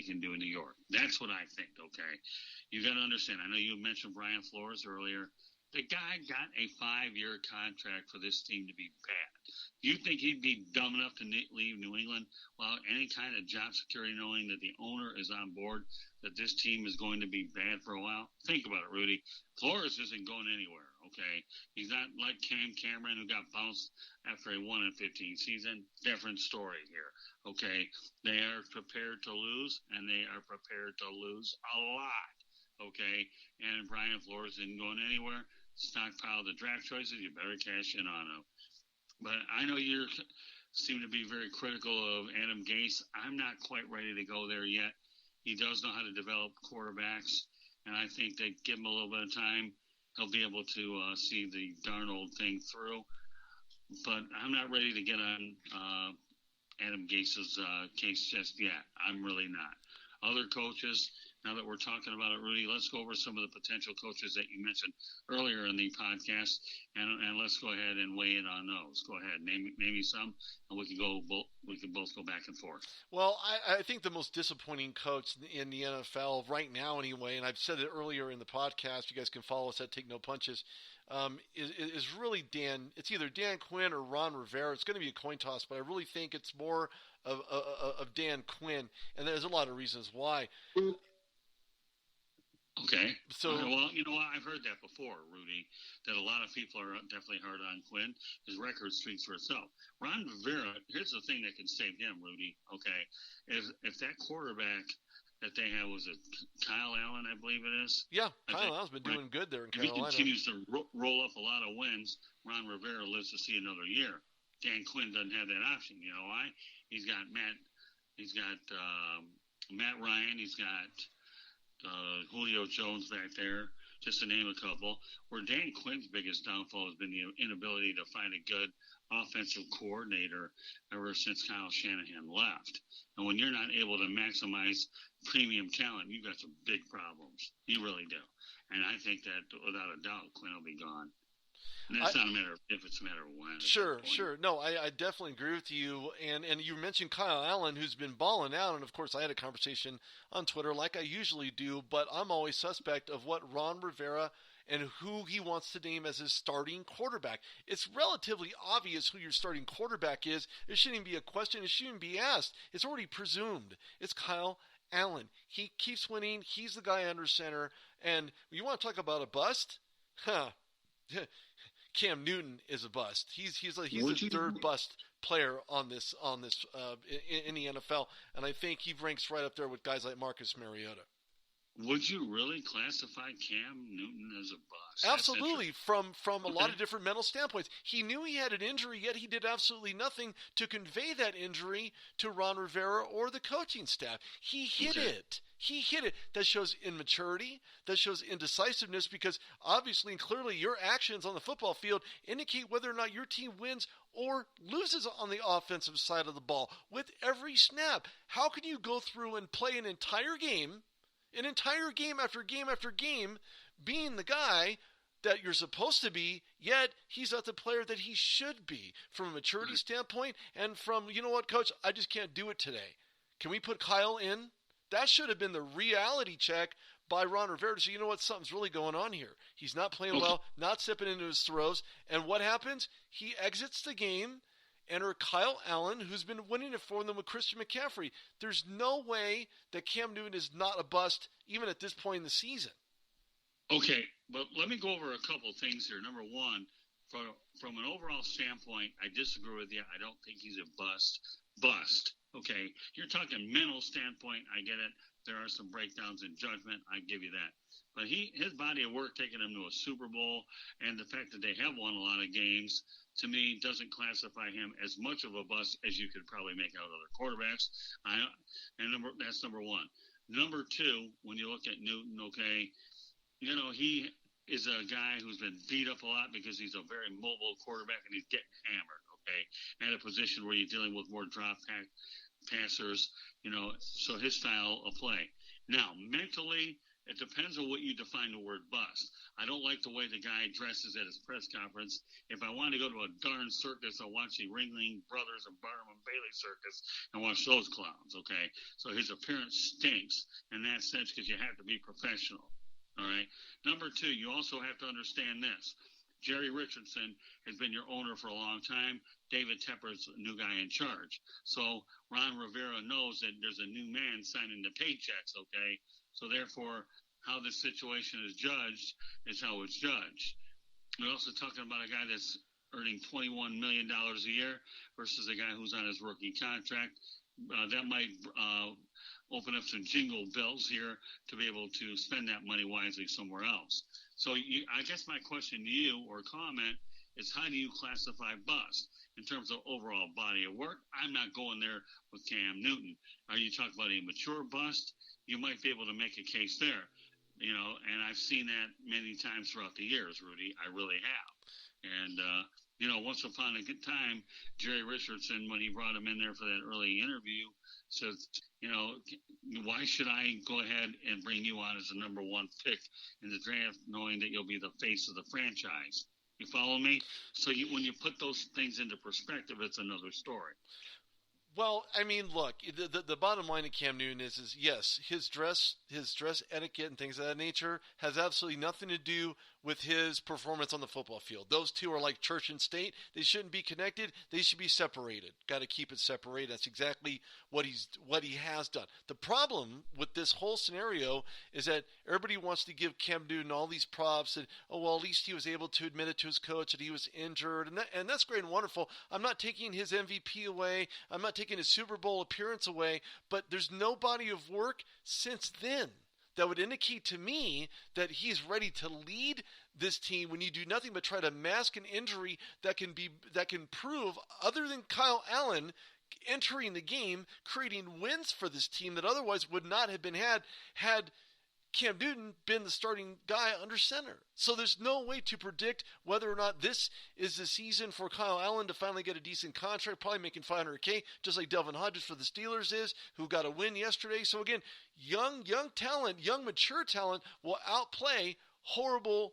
can do in New York. That's what I think, okay? You got to understand. I know you mentioned Brian Flores earlier. The guy got a 5-year contract for this team to be bad. You think he'd be dumb enough to leave New England without any kind of job security, knowing that the owner is on board, that this team is going to be bad for a while? Think about it, Rudy. Flores isn't going anywhere, okay? He's not like Cam Cameron, who got bounced after a 1-15 season. Different story here, okay? They are prepared to lose, and they are prepared to lose a lot, okay? And Brian Flores isn't going anywhere. Stockpile the draft choices, you better cash in on them. But I know you seem to be very critical of Adam Gase. I'm not quite ready to go there yet. He does know how to develop quarterbacks, and I think they give him a little bit of time, he'll be able to see the Darnold thing through. But I'm not ready to get on Adam Gase's case just yet. I'm really not. Other coaches, now that we're talking about it, Rudy, let's go over some of the potential coaches that you mentioned earlier in the podcast, and let's go ahead and weigh in on those. Go ahead, name me some, and we can both go back and forth. Well, I think the most disappointing coach in the NFL right now, anyway, and I've said it earlier in the podcast. You guys can follow us at Take No Punches. Is really Dan. It's either Dan Quinn or Ron Rivera. It's going to be a coin toss, but I really think it's more of Dan Quinn, and there's a lot of reasons why. Okay. So, well, you know what? I've heard that before, Rudy, that a lot of people are definitely hard on Quinn. His record speaks for itself. Ron Rivera, here's the thing that can save him, Rudy, okay? If that quarterback that they have, was it Kyle Allen, I believe it is? Yeah, Kyle Allen's been doing good there in Carolina. If he continues to roll up a lot of wins, Ron Rivera lives to see another year. Dan Quinn doesn't have that option. You know why? He's got Matt Ryan. He's got Julio Jones back there, just to name a couple. Where Dan Quinn's biggest downfall has been the inability to find a good offensive coordinator ever since Kyle Shanahan left. And when you're not able to maximize premium talent, you've got some big problems. You really do. And I think that, without a doubt, Quinn will be gone. And that's not a matter of if, it's a matter of when. Sure. No, I definitely agree with you. And you mentioned Kyle Allen, who's been balling out. And, of course, I had a conversation on Twitter like I usually do. But I'm always suspect of what Ron Rivera and who he wants to name as his starting quarterback. It's relatively obvious who your starting quarterback is. It shouldn't even be a question. It shouldn't be asked. It's already presumed. It's Kyle Allen. He keeps winning. He's the guy under center. And you want to talk about a bust? Cam Newton is a bust. He's the third bust player on this in the NFL, and I think he ranks right up there with guys like Marcus Mariota. Would you really classify Cam Newton as a bust? Absolutely, from a lot of different mental standpoints. He knew he had an injury, yet he did absolutely nothing to convey that injury to Ron Rivera or the coaching staff. He hid it. He hit it. That shows immaturity. That shows indecisiveness, because obviously and clearly your actions on the football field indicate whether or not your team wins or loses on the offensive side of the ball with every snap. How can you go through and play an entire game after game after game, being the guy that you're supposed to be, yet he's not the player that he should be from a maturity standpoint and from, you know what, Coach, I just can't do it today. Can we put Kyle in? That should have been the reality check by Ron Rivera to say, you know what, something's really going on here. He's not playing well, not stepping into his throws. And what happens? He exits the game. Enter Kyle Allen, who's been winning it for them with Christian McCaffrey. There's no way that Cam Newton is not a bust, even at this point in the season. Okay, but let me go over a couple of things here. Number one, from an overall standpoint, I disagree with you. I don't think he's a bust. Okay, you're talking mental standpoint. I get it. There are some breakdowns in judgment. I give you that. But his body of work taking him to a Super Bowl, and the fact that they have won a lot of games, to me, doesn't classify him as much of a bust as you could probably make out other quarterbacks. That's number one. Number two, when you look at Newton, okay, you know, he is a guy who's been beat up a lot because he's a very mobile quarterback and he's getting hammered, okay, at a position where you're dealing with more drop passers, you know, so his style of play. Now, mentally, It depends on what you define the word bust. I don't like the way the guy dresses at his press conference. If I want to go to a darn circus, I'll watch the Ringling Brothers and Barnum and Bailey circus and watch those clowns, okay? So his appearance stinks in that sense because you have to be professional, all right? Number two, you also have to understand this. Jerry Richardson has been your owner for a long time. David Tepper's the new guy in charge. So Ron Rivera knows that there's a new man signing the paychecks, okay? So therefore, how this situation is judged is how it's judged. We're also talking about a guy that's earning $21 million a year versus a guy who's on his rookie contract. That might open up some jingle bells here to be able to spend that money wisely somewhere else. So I guess my question to you or comment is, how do you classify bust in terms of overall body of work? I'm not going there with Cam Newton. Are you talking about a mature bust? You might be able to make a case there, and I've seen that many times throughout the years, Rudy. I really have. And, once upon a good time, Jerry Richardson, when he brought him in there for that early interview, said, why should I go ahead and bring you on as the number one pick in the draft, knowing that you'll be the face of the franchise? You follow me? So when you put those things into perspective, it's another story. Well, I mean, look, the bottom line of Cam Newton is yes, his dress etiquette and things of that nature has absolutely nothing to do with his performance on the football field. Those two are like church and state. They shouldn't be connected. They should be separated. Got to keep it separated. That's exactly what he has done. The problem with this whole scenario is that everybody wants to give Cam Newton all these props and, at least he was able to admit it to his coach that he was injured, and that's great and wonderful. I'm not taking his MVP away. I'm not taking his Super Bowl appearance away, but there's no body of work since then that would indicate to me that he's ready to lead this team when you do nothing but try to mask an injury that can prove, other than Kyle Allen entering the game, creating wins for this team that otherwise would not have been had Cam Newton been the starting guy under center. So there's no way to predict whether or not this is the season for Kyle Allen to finally get a decent contract, probably making $500K, just like Delvin Hodges for the Steelers is, who got a win yesterday. So again, young talent, young mature talent will outplay horrible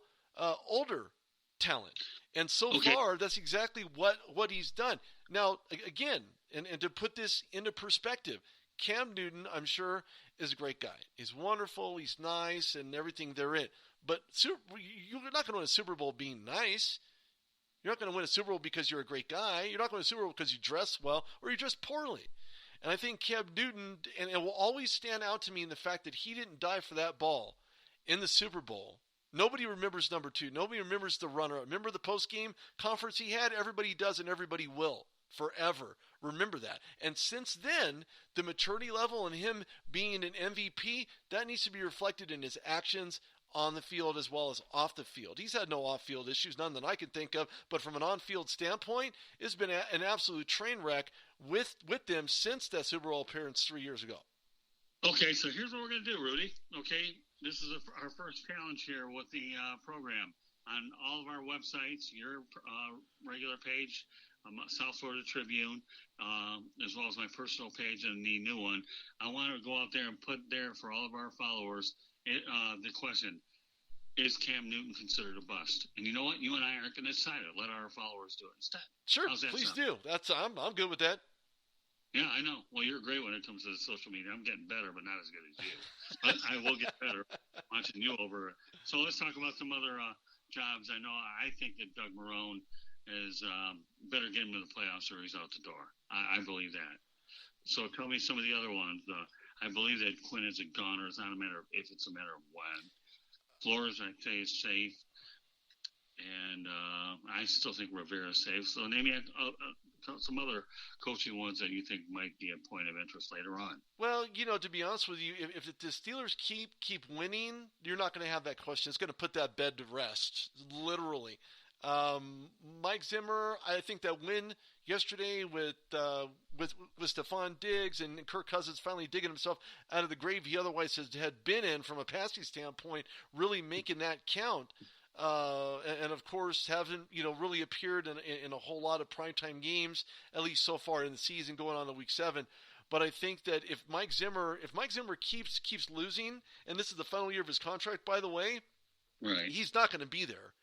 older talent. And so far, that's exactly what he's done. Now, again, and to put this into perspective, Cam Newton, I'm sure, is a great guy. He's wonderful, he's nice, and everything therein. But you're not going to win a Super Bowl being nice. You're not going to win a Super Bowl because you're a great guy. You're not going to win a Super Bowl because you dress well or you dress poorly. And I think Cam Newton, and it will always stand out to me in the fact that he didn't die for that ball in the Super Bowl. Nobody remembers number 2. Nobody remembers the runner. Remember the post-game conference he had? Everybody does and everybody will. Forever. Remember that. And since then, the maturity level and him being an MVP, that needs to be reflected in his actions on the field as well as off the field. He's had no off-field issues, none that I can think of, but from an on-field standpoint, it's been an absolute train wreck with them since that Super Bowl appearance 3 years ago. Okay, so here's what we're going to do, Rudy. Okay, this is our first challenge here with the program. On all of our websites, your regular page, South Florida Tribune, as well as my personal page and the new one. I want to go out there and put there for all of our followers the question, is Cam Newton considered a bust? And you know what? You and I aren't going to decide it. Let our followers do it instead. Sure, please do. I'm good with that. Yeah, I know. Well, you're great when it comes to social media. I'm getting better, but not as good as you. But I will get better watching you over. So let's talk about some other jobs. I think that Doug Marrone is better get him to the playoffs or he's out the door. I believe that. So tell me some of the other ones. I believe that Quinn is a goner. It's not a matter of if, it's a matter of when. Flores, I say, is safe. And I still think Rivera's safe. So name me some other coaching ones that you think might be a point of interest later on. Well, to be honest with you, if the Steelers keep winning, you're not going to have that question. It's going to put that bed to rest, literally. Mike Zimmer, I think that win yesterday with Stephon Diggs and Kirk Cousins finally digging himself out of the grave he otherwise had been in from a passing standpoint, really making that count. And of course, haven't really appeared in a whole lot of primetime games, at least so far in the season, going on to Week 7. But I think that if Mike Zimmer keeps losing, and this is the final year of his contract, by the way, right, he's not going to be there.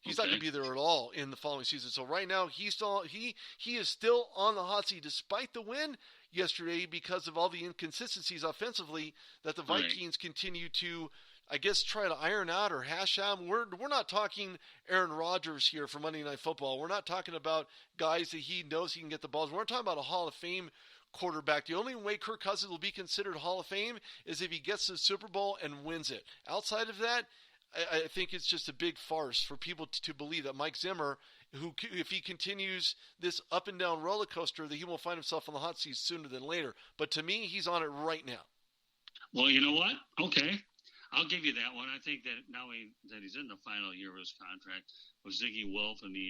He's not going to be there at all in the following season. So right now, he is still on the hot seat despite the win yesterday because of all the inconsistencies offensively that the Vikings continue to, I guess, try to iron out or hash out. We're not talking Aaron Rodgers here for Monday Night Football. We're not talking about guys that he knows he can get the balls. We're not talking about a Hall of Fame quarterback. The only way Kirk Cousins will be considered Hall of Fame is if he gets to the Super Bowl and wins it. Outside of that, I think it's just a big farce for people to believe that Mike Zimmer, who, if he continues this up and down roller coaster, that he will find himself on the hot seat sooner than later. But to me, he's on it right now. Well, you know what? Okay. I'll give you that one. I think that now that he's in the final year of his contract with Ziggy Wolf and the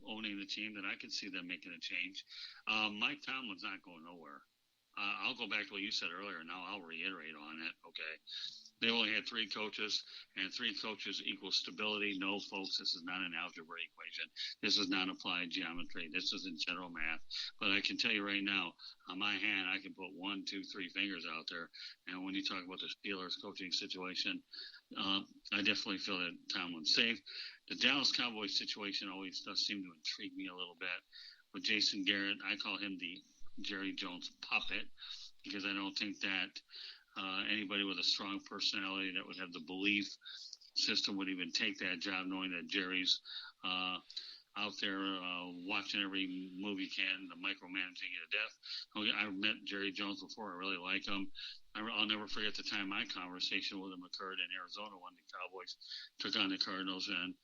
owning the team, that I can see them making a change. Mike Tomlin's not going nowhere. I'll go back to what you said earlier, and now I'll reiterate on it, okay? They only had 3 coaches, and 3 coaches equals stability. No, folks, this is not an algebra equation. This is not applied geometry. This is in general math. But I can tell you right now, on my hand, I can put 1, 2, 3 fingers out there. And when you talk about the Steelers coaching situation, I definitely feel that Tomlin's safe. The Dallas Cowboys situation always does seem to intrigue me a little bit. With Jason Garrett, I call him the Jerry Jones puppet, because I don't think that anybody with a strong personality that would have the belief system would even take that job, knowing that Jerry's out there watching every move he can, micromanaging you to death. I've met Jerry Jones before. I really like him. I'll never forget the time my conversation with him occurred in Arizona when the Cowboys took on the Cardinals, and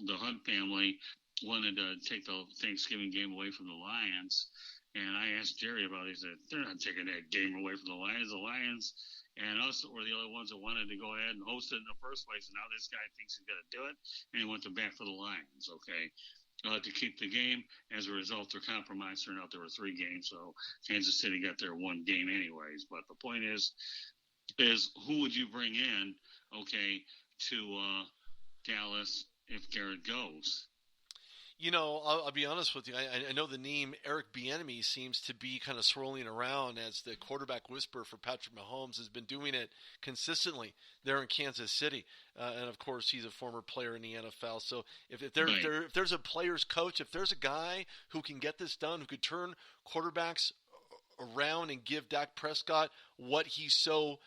the Hunt family wanted to take the Thanksgiving game away from the Lions. And I asked Jerry about it. He said, they're not taking that game away from the Lions. The Lions and us were the only ones that wanted to go ahead and host it in the first place. And now this guy thinks he's going to do it, and he went to bat for the Lions, okay, to keep the game. As a result, their compromise turned out there were 3 games, so Kansas City got their 1 game anyways. But the point is who would you bring in, okay, to Dallas if Garrett goes? You know, I'll be honest with you. I know the name Eric Bieniemy seems to be kind of swirling around as the quarterback whisperer for Patrick Mahomes. Has been doing it consistently there in Kansas City, and of course he's a former player in the NFL. So if there's a player's coach, if there's a guy who can get this done, who could turn quarterbacks around and give Dak Prescott what he so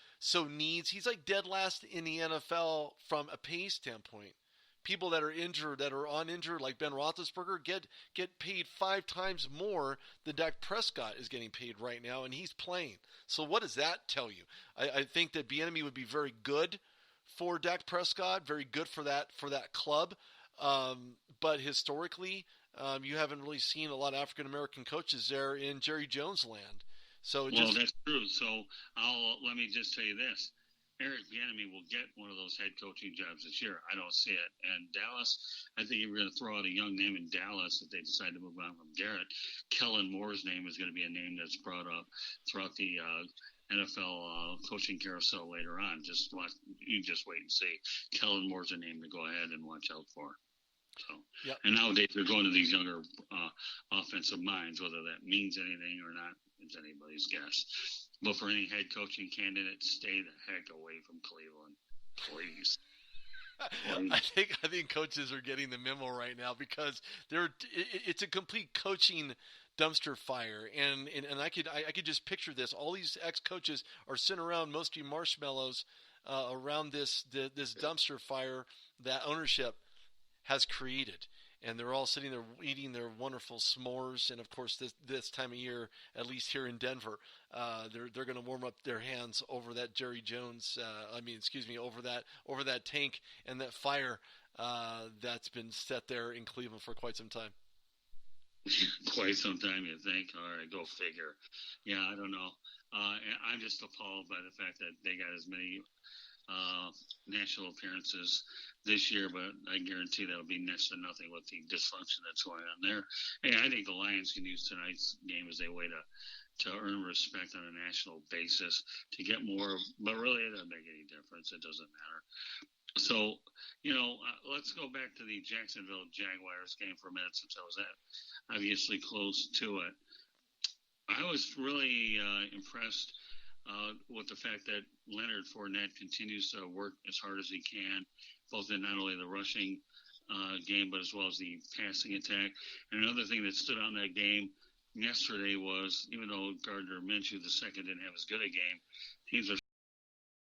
needs, he's like dead last in the NFL from a pay standpoint. People that are injured, that are uninjured, like Ben Roethlisberger, get paid 5 times more than Dak Prescott is getting paid right now, and he's playing. So what does that tell you? I think that Bieniemy would be very good for Dak Prescott, very good for that club. But historically, you haven't really seen a lot of African American coaches there in Jerry Jones land. So that's true. So let me just tell you this. Eric Bieniemy will get one of those head coaching jobs this year. I don't see it. And Dallas, I think if we're going to throw out a young name in Dallas, if they decide to move on from Garrett, Kellen Moore's name is going to be a name that's brought up throughout the NFL coaching carousel later on. You just wait and see. Kellen Moore's a name to go ahead and watch out for. So, yep. And nowadays they're going to these younger offensive minds. Whether that means anything or not is anybody's guess. But for any head coaching candidate, stay the heck away from Cleveland, please. I think coaches are getting the memo right now because it's a complete coaching dumpster fire, and I could just picture this. All these ex-coaches are sitting around mostly marshmallows around this dumpster fire that ownership has created. And they're all sitting there eating their wonderful s'mores. And of course, this time of year, at least here in Denver, they're going to warm up their hands over that Jerry Jones. Over that tank and that fire that's been set there in Cleveland for quite some time. Quite some time, you think? All right, go figure. Yeah, I don't know. I'm just appalled by the fact that they got as many national appearances this year, but I guarantee that'll be next to nothing with the dysfunction that's going on there. And I think the Lions can use tonight's game as a way to earn respect on a national basis, to get more, but really it doesn't make any difference. It doesn't matter. So, let's go back to the Jacksonville Jaguars game for a minute, since I was obviously close to it. I was really impressed with the fact that Leonard Fournette continues to work as hard as he can, both in not only the rushing game, but as well as the passing attack. And another thing that stood out in that game yesterday was, even though Gardner Minshew II didn't have as good a game, teams are